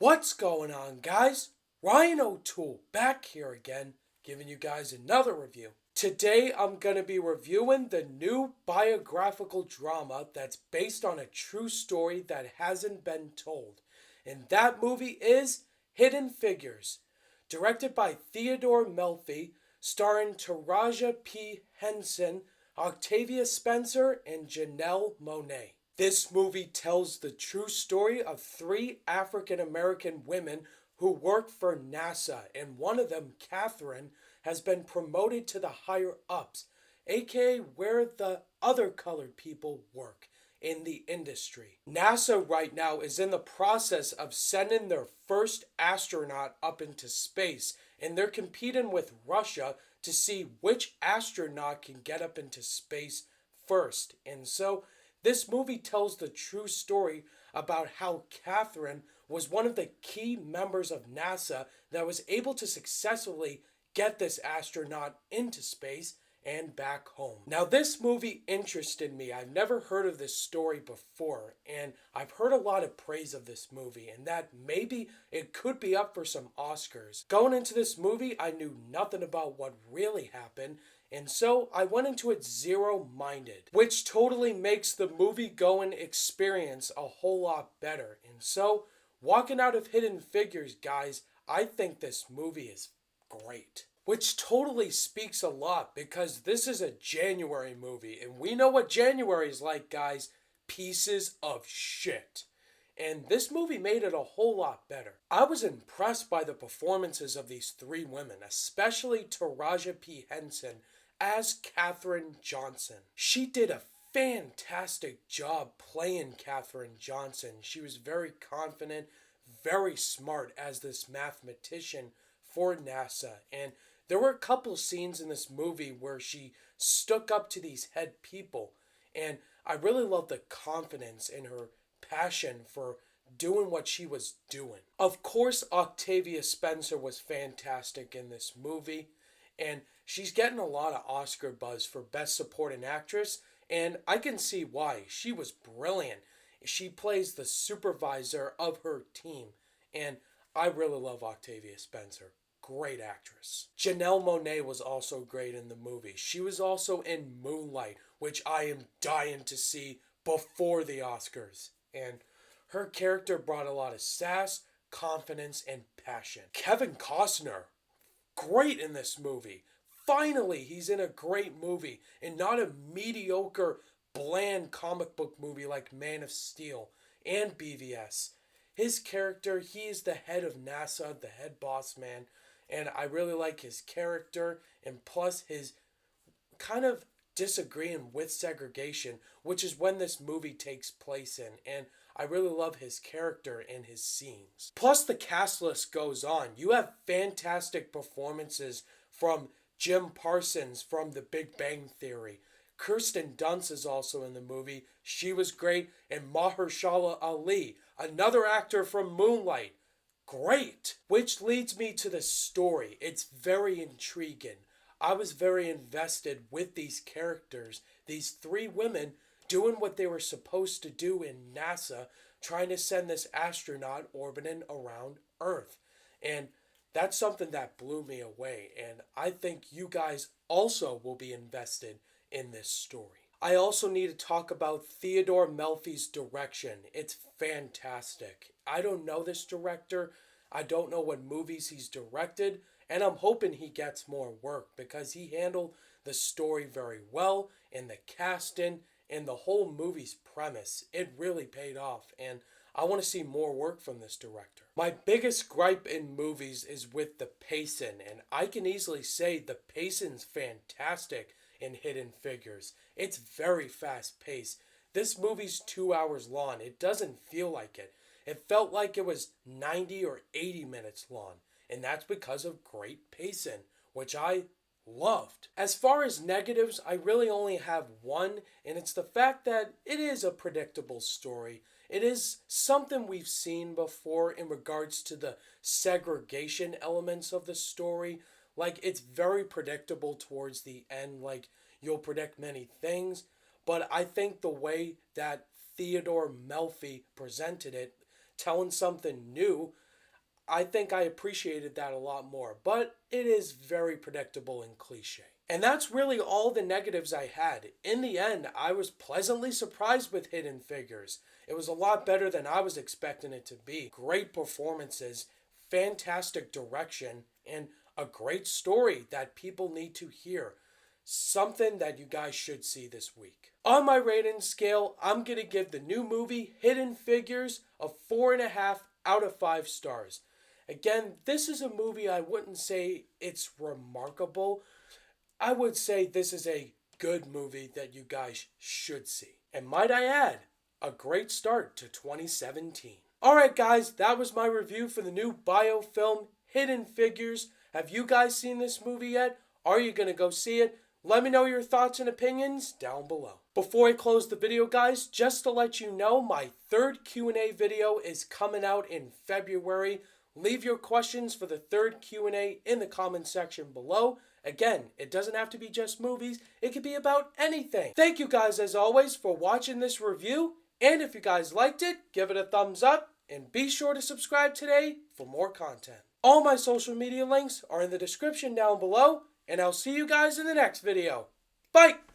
What's going on, guys? Ryan O'Toole back here again, giving you guys another review. Today, I'm going to be reviewing the new biographical drama that's based on a true story that hasn't been told. And that movie is Hidden Figures, directed by Theodore Melfi, starring Taraji P. Henson, Octavia Spencer, and Janelle Monáe. This movie tells the true story of three African American women who work for NASA, and one of them, Catherine, has been promoted to the higher ups, aka where the other colored people work in the industry. NASA right now is in the process of sending their first astronaut up into space, and they're competing with Russia to see which astronaut can get up into space first. And so this movie tells the true story about how Catherine was one of the key members of NASA that was able to successfully get this astronaut into space and back home. Now, this movie interested me. I've never heard of this story before, and I've heard a lot of praise of this movie, and that maybe it could be up for some Oscars. Going into this movie, I knew nothing about what really happened, and so I went into it zero-minded, which totally makes the movie-going experience a whole lot better. And so, walking out of Hidden Figures, guys, I think this movie is great. Which totally speaks a lot because this is a January movie, and we know what January is like, guys. Pieces of shit. And this movie made it a whole lot better. I was impressed by the performances of these three women, especially Taraji P. Henson as Katherine Johnson. She did a fantastic job playing Katherine Johnson. She was very confident, very smart as this mathematician for NASA, and there were a couple scenes in this movie where she stuck up to these head people, and I really loved the confidence in her passion for doing what she was doing. Of course, Octavia Spencer was fantastic in this movie, and she's getting a lot of Oscar buzz for Best Supporting Actress, and I can see why. She was brilliant. She plays the supervisor of her team, and I really love Octavia Spencer. Great actress. Janelle Monáe was also great in the movie. She was also in Moonlight, which I am dying to see before the Oscars. And her character brought a lot of sass, confidence, and passion. Kevin Costner, great in this movie. Finally, he's in a great movie and not a mediocre, bland comic book movie like Man of Steel and BVS. His character, he is the head of NASA, the head boss man, and I really like his character, and plus his kind of disagreeing with segregation, which is when this movie takes place in, and I really love his character and his scenes. Plus the cast list goes on. You have fantastic performances from Jim Parsons from The Big Bang Theory. Kirsten Dunst is also in the movie. She was great. And Mahershala Ali, another actor from Moonlight. Great. Which leads me to the story. It's very intriguing. I was very invested with these characters, these three women doing what they were supposed to do in NASA, trying to send this astronaut orbiting around Earth. And that's something that blew me away. And I think you guys also will be invested in this story. I also need to talk about Theodore Melfi's direction. It's fantastic. I don't know this director. I don't know what movies he's directed. And I'm hoping he gets more work because he handled the story very well and the casting and the whole movie's premise. It really paid off. And I want to see more work from this director. My biggest gripe in movies is with the pacing. And I can easily say the pacing's fantastic in Hidden Figures. It's very fast paced. This movie's 2 hours long. It doesn't feel like it. It felt like it was 90 or 80 minutes long. And that's because of great pacing, which I loved. As far as negatives, I really only have one, and it's the fact that it is a predictable story. It is something we've seen before in regards to the segregation elements of the story. Like, it's very predictable towards the end. Like, you'll predict many things. But I think the way that Theodore Melfi presented it, telling something new, I think I appreciated that a lot more, but it is very predictable and cliche. And that's really all the negatives I had. In the end, I was pleasantly surprised with Hidden Figures. It was a lot better than I was expecting it to be. Great performances, fantastic direction, and a great story that people need to hear. Something that you guys should see this week. On my rating scale, I'm going to give the new movie Hidden Figures a 4.5 out of 5 stars. Again, this is a movie I wouldn't say it's remarkable. I would say this is a good movie that you guys should see. And might I add, a great start to 2017. Alright guys, that was my review for the new biofilm Hidden Figures. Have you guys seen this movie yet? Are you going to go see it? Let me know your thoughts and opinions down below. Before I close the video guys, just to let you know, my third Q&A video is coming out in February. Leave your questions for the third Q&A in the comment section below. Again, it doesn't have to be just movies. It could be about anything. Thank you guys as always for watching this review. And if you guys liked it, give it a thumbs up. And be sure to subscribe today for more content. All my social media links are in the description down below. And I'll see you guys in the next video. Bye!